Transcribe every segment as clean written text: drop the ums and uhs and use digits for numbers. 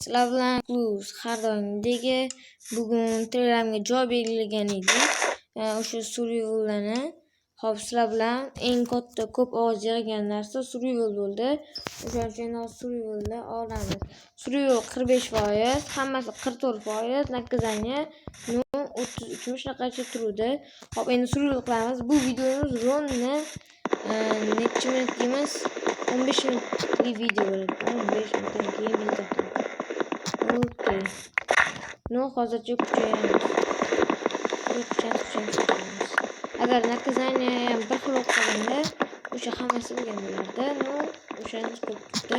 Sizlar bilan har doimgidek bugun Telegramga javob belgilagan edik. O'sha survivalni. Xo'p, sizlar bilan eng katta ko'p ovoz yig'gan narsa survival bo'ldi. O'sha uchun survivalda olamiz. Survival 45%, hammasi 44%, naказание 33 shunaqacha turdi. Xo'p, endi survival qilamiz. Bu videomiz ровно necha minut deymiz? 15 minutli video bo'ladi. 15 minutdan keyin video. Okey. Hozircha kuchayamiz. Agar naказание ham bir xil o'qiganda o'sha hammasi bo'lgan bo'lardi. O'shani ko'pdi.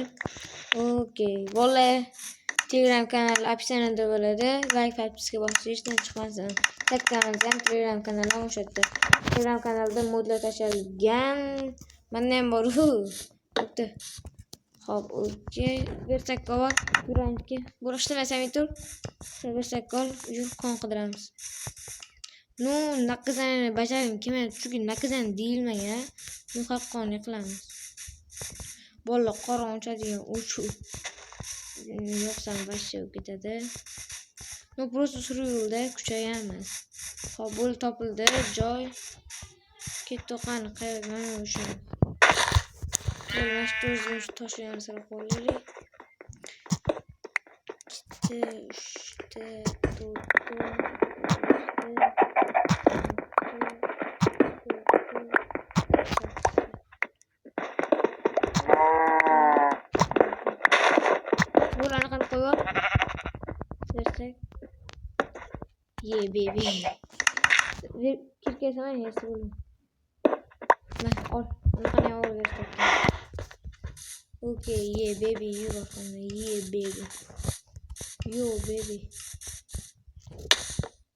Okey. Bolalar Telegram kanali описаниеda bo'ladi. Like подписка bosishdan chiqmasin. Kanalimiz ham Telegram kanali ham o'sha yerda. Telegram kanalida modlar tashlangan. Menda ham bor. Bo'pti. Xo'p, okey. Versakol, yuranki. Bo'rishtirmasam tur. Versakol, yur qon qidiramiz. Naказание bajarim kelmayapti, chunki naказание deyilmagan. Haqqoniy qilamiz. Bolalar qorin ochadigan o'chib yo'qsan boshqa ketadi. Просто survivalda kuchayamiz. Xo'p, bo'l topildi, joy. Ketdi qani qayerga o'sha. Mana shu toshlarni sira qo'yaylik. 2 3 Bularni qanday qo'yib bersak? Baby. Kirkasaman hech bo'lmaydi. Mana ol, qani olib Okay, baby, you are coming. Baby. Yo, baby.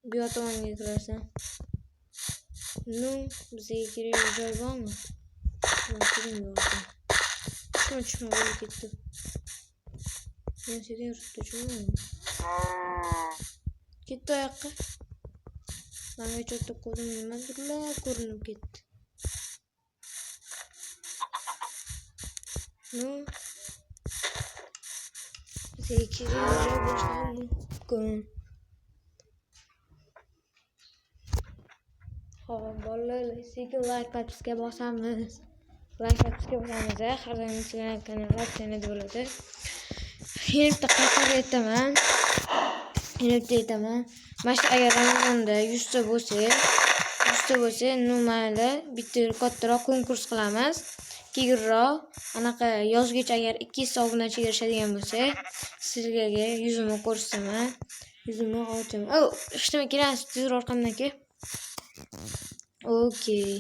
Bir otomonga kirasan. Bizga kerak joy bormi? Yo'q. Shuncha bo'lib ketdi. Men seni yurtdim. Ketdi oyoqqa. Menga cho'tib qo'ydim, nimadirlar ko'rinib ketdi. Bizga kerak joy bo'lsa mumkin. Xo'p, bolalar, sekin like podpiska bosamiz. Like podpiska bosamiz. Har doim Telegram kanalga obunada bo'ladi. Yana qaytarib aytaman. Mana shu agar Ramazonda 100 ta bo'lsa, mayli, bitta kattaroq konkurs qilamiz. Keyinroq anaqa yozgacha agar 200 ta obunachiga erishadigan bo'lsa, sizlarga yuzimni ko'rsataman. Yuzimni olaman. Ishtimi kelasiz, tezroq orqamdan kel. Okey.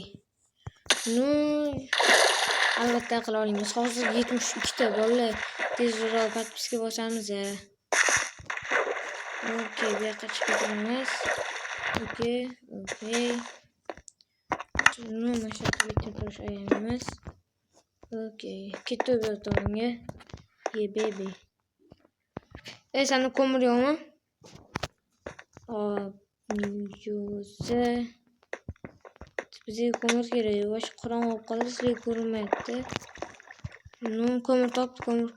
Albatta qila olamiz. Hozir 72 ta bolalar. Tezroq podpiska bosamiz. Okey, bu yoqqa chiqib ketamiz. Okey. Mana shu yerga bitta tosh ayamiz. Okey, ketdi bu tomonga. Baby. Seni ko'mir yo'qmi? Yo'qsa bizga ko'mir kerak. Boshqa qorong'i bo'lib qoldi, sizlarga ko'rinmayapti. Ko'mir top, ko'mir.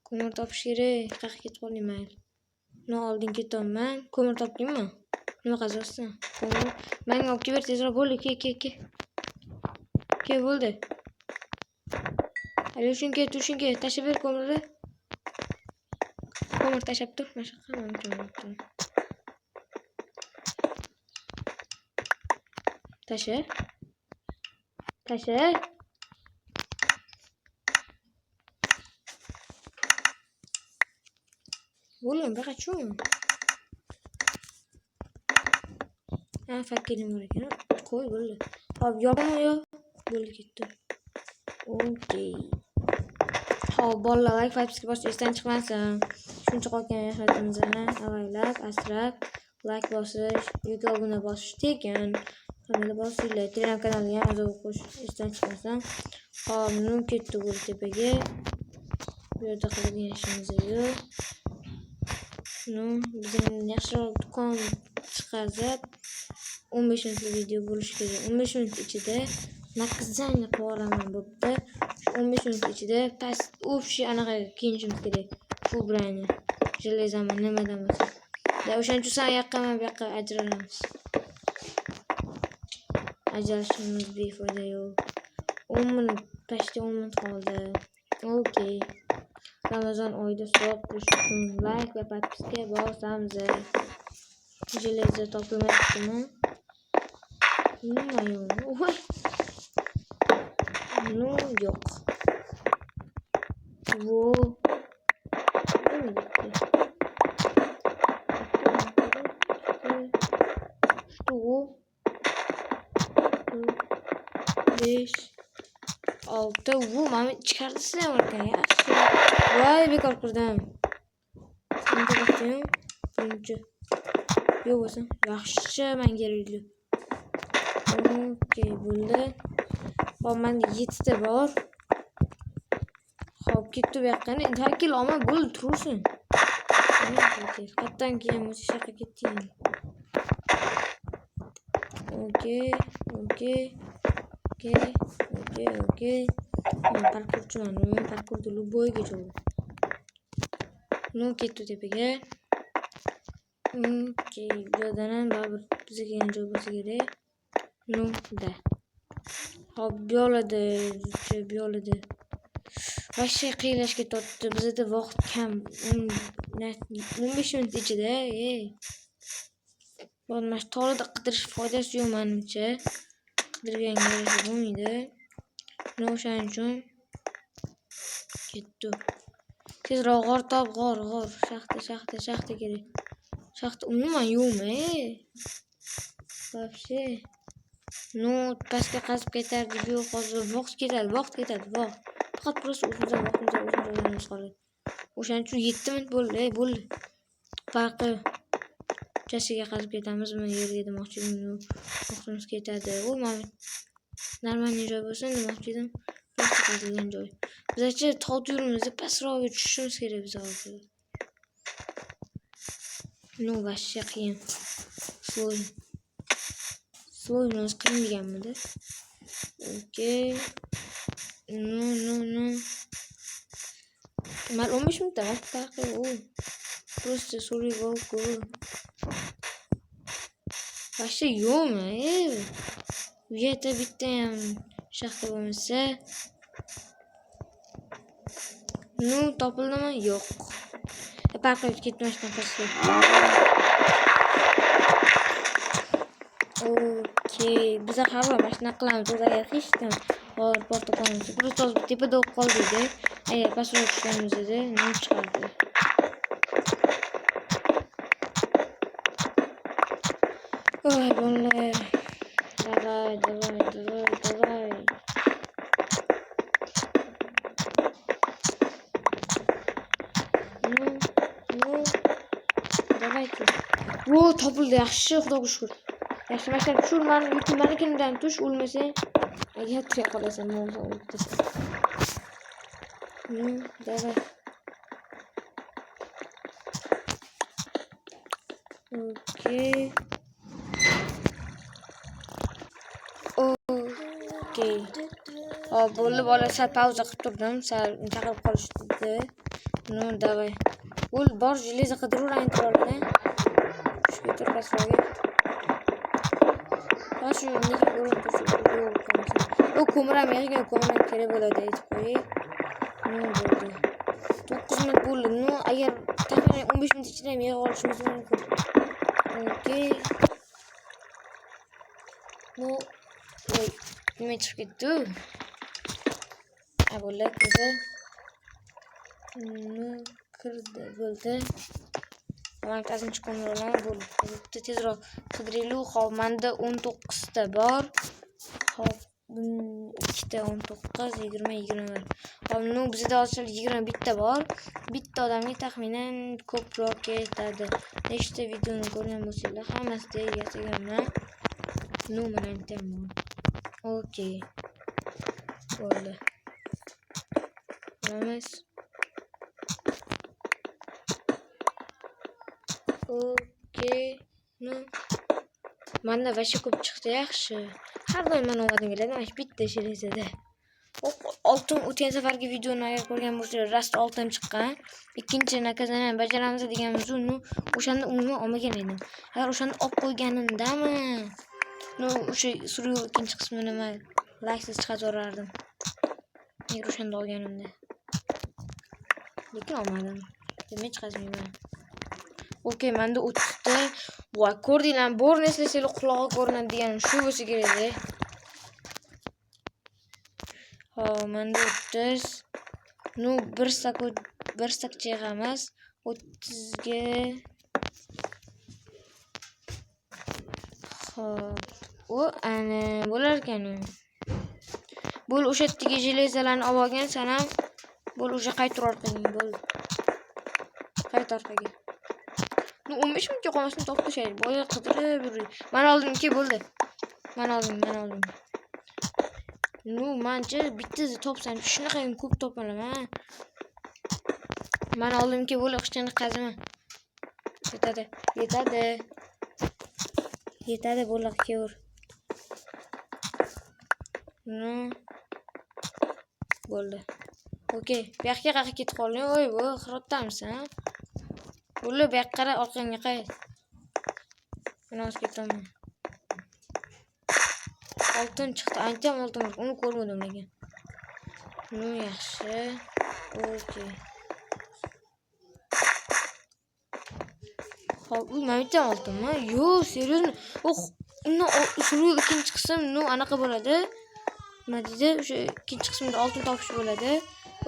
Ko'mir topish kerak. Qayerga ketib qolding mayli. Oldin ketaman. Ko'mir topdingmi? Nima qazasın? Ko'mir. Menga olib kelib tezroq bo'ldi. Ke bo'ldi. Hali shunga tashib ber ko'mirni. Ko'mir tashab tur, mana shu qilib. Tasha. Bo'lgan faqat shu. Fakirim bor ekan. Qo'y bo'ldi. Hop, yopmi yo'q? Bo'ldi ketdi. Okey. Hop, bolalar like podpiska bosish esdan chiqmasin. Shuncha qolgan hayotimizni avaylab, asrab, like bosish, yoki obuna bosish tekin. Hamma bosinglar. Telegram kanaliga ham a'zo qo'shish esdan chiqmasin. Hop, ketdi bu tepaga. Bu yerda qiladigan ishimiz yo'q. Bizning yaxshiroq do'kon chiqazib 15 minutli video bo'lishi kerak. 15 minut ichida naказание qilib olaman bo'pti. 15 minut ichida past o'pshi anaqa kiyinishimiz kerak. Shu bilan железоmi nimadan bo'lsa. Da o'shaning uchun sen yoqqa men bu yoqqa ajralamiz. Ajralishimiz befoyda yo'q. 10 minut, почти 10 minut qoldi. Okey. Ramazon oyida savob qilish uchun like va podpiska bosamiz. Железо topilmayaptimi? Nima yo'q? Voy. No, yo'q. Vo. Что? 5 6 vu mana chiqardisizlar ekan yaxshi. Voy bekor qurdim. Endi bakayım. Birinchi. Yo'q bo'lsa, yaxshi men kerakli. Okey, bo'ldi. Hop, menda 7 ta bor. Hop, ketdi bu yoqqa. Endi haykal olma bo'ldi, tursin. Qatdan keyin o'sha yoqqa ketding. Okey. Men parkurchiman. Men parkurda любойga jo'g. No ketdi tepaga. Okey, jo'danan baribir bizga kelgan joy bo'lsa kerak. No, da. Hop, biyoladi. Vashshe qiylashga tortdi. Bizda vaqt kam. 15 minut ichida, bo'lmas tolada qidirish foydasi yo'q menimcha. Qidirganga yarasha bo'lmaydi. O'shaning uchun ketdi. Tezroq g'or top, g'or. Shaxta kerak. Shaxta umuman yo'qmi? Вообще. No, pastga qazib ketardik. Yo'q, hozir vaqt ketadi. Faqat просто o'zimiz qoladi. O'shaning uchun 7 minut bo'ldi. Farqi chasiga qazib ketamizmi, yerga demoqchiydim. Vaqtimiz ketadi. U mana normalniy joy bo'lsin demoqchi edim. Просто qazilgan joy. Bizcha tog' yo'limizda pastroqga tushishimiz kerak biz hozir. No, vashshe qiyin. Slow bilan qiyin deganmidi? Okey. No. Mal 15 minutda vaqt farqi u. Просто survival ku. Vashshe yo'qmi? Bu yerda bitta ham shaxta bo'lmasa. No, topildimi? Yo'q. Farqi ketmasdan pastga. Okey, biza havo mashina qilamiz. Agar hech kim bor portaqolimiz просто tepada o'q qoldi. Agar pastroq tushganimizda nima chiqardi? Oy, bolalar. Davay. No. Davaychi. Vo, topildi. Yaxshi, xudoga shukr. Yaxshi mashina tushur, manikidan tush, o'lmasang. Agar tuya qolasan, bo'lsa o'libdi. Davay. Okey. Hop, bo'ldi bola, sal pauza qilib turdim. Sal chaqirib qolishdi. No, davay. Bo'l, bor железо qidiraverayin turoldan. Shuga turpasroqga. Shu nega bo'lim tursa yo'q, ko'miram kerak bo'ladi aytib qo'yay. No, bo'ldi. 9 minut bo'ldi. No, agar taxminan 15 minut ichida yig'ib olishimiz mumkin. Okey. No, voy, nima chiqib ketdi? Bo'ldi, kirdi. Bo'ldi. Markazinchi kameralar bo'ldi. Tezroq qidiraylik. Hop, menda 19 ta bor. Hop, 2 ta 19, 20 bor. Hop, no, bizda hozir 21 ta bor. Bitta odamga taxminan ko'proq ketadi. Nechta videoni ko'rgan bo'lsanglar, hammasida yasaganman. No, mana aytaman. Okey. Bo'ldi. Ko'ramiz. Okey. No. Manda vashshe ko'p chiqdi, yaxshi. Har doim men ovadim keladi, mana shu bitta sherezada. oltin o'tgan safargi videoni agar ko'rgan bo'lsangiz rast oltin chiqqan. Ikkinchi nakazani bajaramiz deganmiz, o'shanda umuman olmagan edim. Agar o'shanda olib qo'yganimdami, o'sha suruv ikkinchi qismini nima layksiz chiqarib yuborardim. Agar o'shanda olganimda. Lekin olmadim. Demak chiqazmayman. Okey, menda 30 ta. Voy, ko'rdinglarmi? Borni eslasanglar qulog'i ko'rinadi deganim shu bo'lsa kerak-da. Ha, menda 30. Bir sak cheg'amiz. 30 ga. Xo'p. O ana bo'lar ekan. Bo'l o'sha yerga jelezalarni olib olgan, sen ham bo'l o'sha qaytar orqaga bo'ldi. Qaytar orqaga. 15 minutga qolmasdan topib tashlaydi. Boya qidirib yurdi. Men oldimki bo'ldi. Men oldim. Mancha bittasi topsam shunaqa ko'p topaman. Men oldimki bo'ldi, qichqirib qazaman. Yetadi bo'liq kevur. Bo'ldi. Okey, bu yoqqa qayerga ketib qolding? Voy, bu xirotdamisan? Bo'ldi, bu yoqqa qara, orqangga qayt. Mana o'zga ketaman. Oltin chiqdi. Ancham oltin bor. Uni ko'rmadim lekin. Yaxshi. Okey. Hop, u mencha oltinmi? Yo'q, seriyozmi? Uni usulul ikkinchi qism anaqa bo'ladi. Nima deydi? O'sha ikkinchi qismda oltin topish bo'ladi.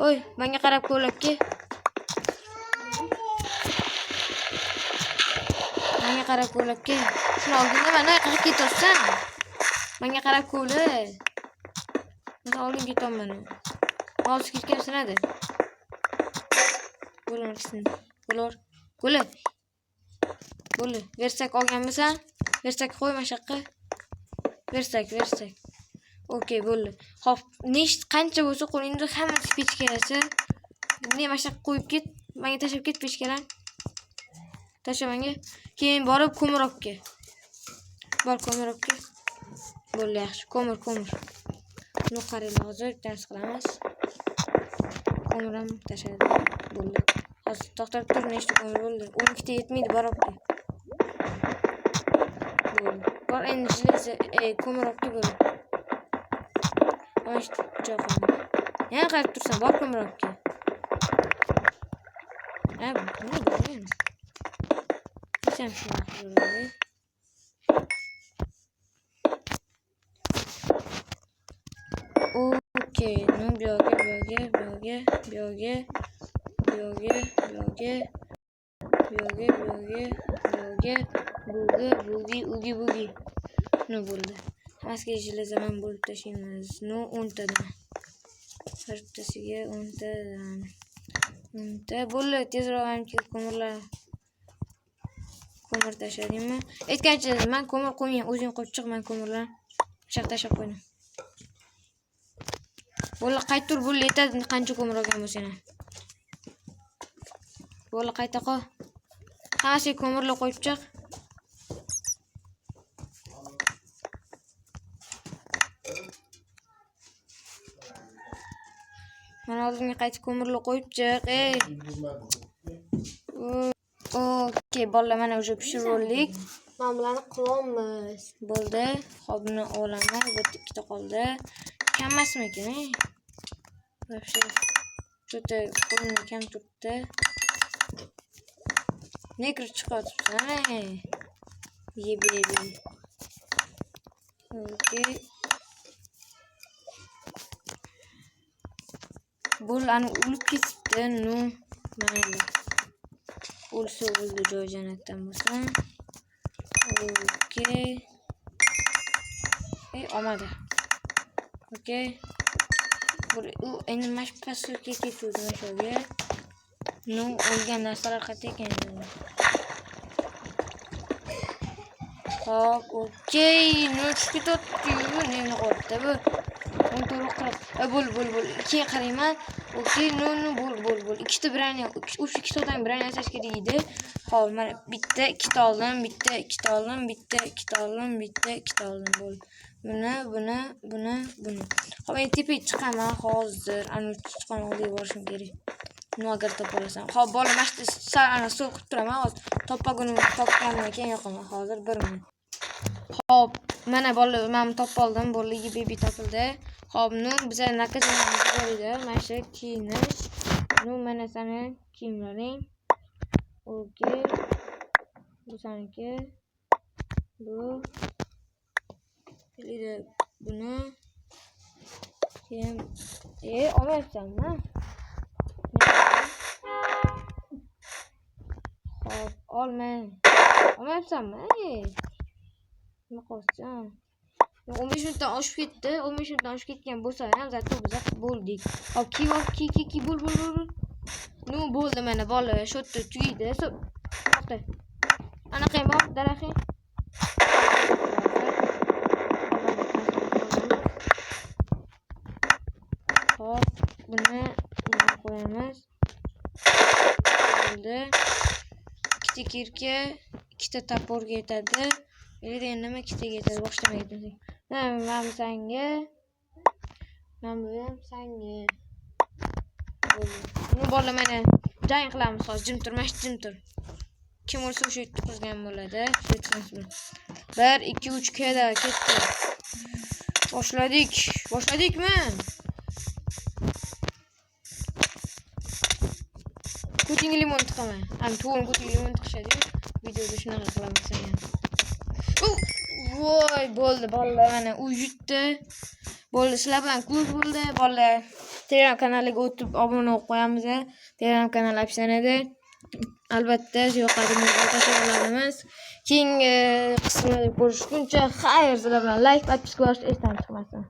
Oy, menga qarab ko'labki. Shuni oldinda mana qayerga ketyapsan? Menga qarab ko'la. Men oldin ketaman. Hozir ketgan sanadi. Ko'la. Bo'ldi. Versak olganmisan? Versak qo'yma shaqqa. Versak. Okey, bo'ldi. Xo'p, qancha bo'lsa qo'lingda hammasi pechkalasi. Bunday mashaq qo'yib ket. Menga tashab ket pechkalar. Tasha menga. Keyin borib ko'mirobga. Bo'ldi, yaxshi. Ko'mir. Buni qaraylik, hozir dars qilamiz. Ko'miram tashadi. Bo'ldi. Hozir to'xtab tur, nechta ko'mir bo'ldi? 12 ta yetmaydi, borobga. Bor endi jeleza, ko'mirobga bo'ldi. Osh jo'qam. Yana qarab tursan, bor ko'mirobga. Nima bo'lgan? Sen shuni qilib. Okey, bu yo'ga. Ne bo'ldi? Hammasiga jilazaman bo'lib tashlaymiz. 10 tadan. Birtasiga 10 tadan. 10 ta bo'ldi. Tezroq hamki ko'mir tashladingmi? Aytgancha men ko'mir qo'ymayman, o'zing qo'yib chiq, men ko'mirlar shaq tashab qo'ydim. Bo'ldi, qaytur, bo'ldi, yetadi qancha ko'mir olgan bo'lsang. Bo'ldi, qayta qo'y. Hammasiga ko'mirlar qo'yib chiq. Mana oldimga qaytib ko'mirlar qo'yib chiq. Okey, bolalar, mana o'sha pishirib oldik. Mana bularni qilamiz. Bo'ldi. Xo'p, buni olaman. Bu ikkita qoldi. Kammasmikin? Вообще что-то qo'limda kam turibdi. Negri chiqyapsan. Yebi. Okey. Bularni ulib ketibdi. Mayli. O'lsa o'ldi, joy jannatdan bo'lsin. Okey. Olmadi. Okey. Endi mashpasga ketuvdi o'shaga. O'lgan narsalar qayerda ekan? Hop, okey. Chiqib ketdi. Nima qildi bu? Uni to'g'ri qilib. Bo'l. Keyin qarayman. Okey, bo'l. Ikkita birani, o'sha ikkitadan birini yasash kerak edi. Hop, mana bitta, ikkita oldim, bitta, ikkita oldim, bitta, ikkita oldim, bitta, ikkita oldim. buni. Hop, men tepaga chiqaman hozir. Ana chiqamoqda borishim kerak. Nima agar topalasam. Hop, bola mashta ana suv qilib turaman hozir. Topganimdan keyin yoqaman hozir 1 minut. Hop, mana bola men topoldim. Bolaga bebi topildi. Hop, biza nakazamiz bor edi. Mana shu kiyinish. Mana seni kiyimlaring. Okey. Bu saniki. Bu. Kelida buni. Keyin olmayapsanmi? Hop, olmayapsanmi? Nima qilsan? 15 minutdan oshib ketdi. 15 minutdan oshib ketgan bo'lsa ham zato biz bo'ldik. Hop, ki bo'l. Bo'ldi mana bola shotda tugaydi. To'xta. Ana qay bor daraxi. Hop, buni qo'yamiz. Bo'ldi. Ikkita kirka, ikkita toporga yetadi. Endi nima ikkitaga yetadi? Boshlamaydi. Mana senga. Mana bu ham senga. Bu bola mana jang qilamiz hozir. Jim tur. Kim o'lsa o'sha yerda qizgan bo'ladi. 1 2 3 keda ketdi. Boshladikmi? Ko'tingga limon tiqaman. Ham to'g'ri ko'tingga limon tiqishadi. Videoda shunaqa qilamiz ham. Voy, bo'ldi bola mana u yutdi. Bo'ldi, sizlar bilan ko'z bo'ldi. Bola Telegram kanaliga o'tib obuna bo'lib qo'yamiz. Telegram kanali opsiyonida albatta yoqadi, tashlayolamiz. Keyingi qismini ko'rishguncha xayr, sizlar bilan like, podpiska bosishni esdan chiqmasin.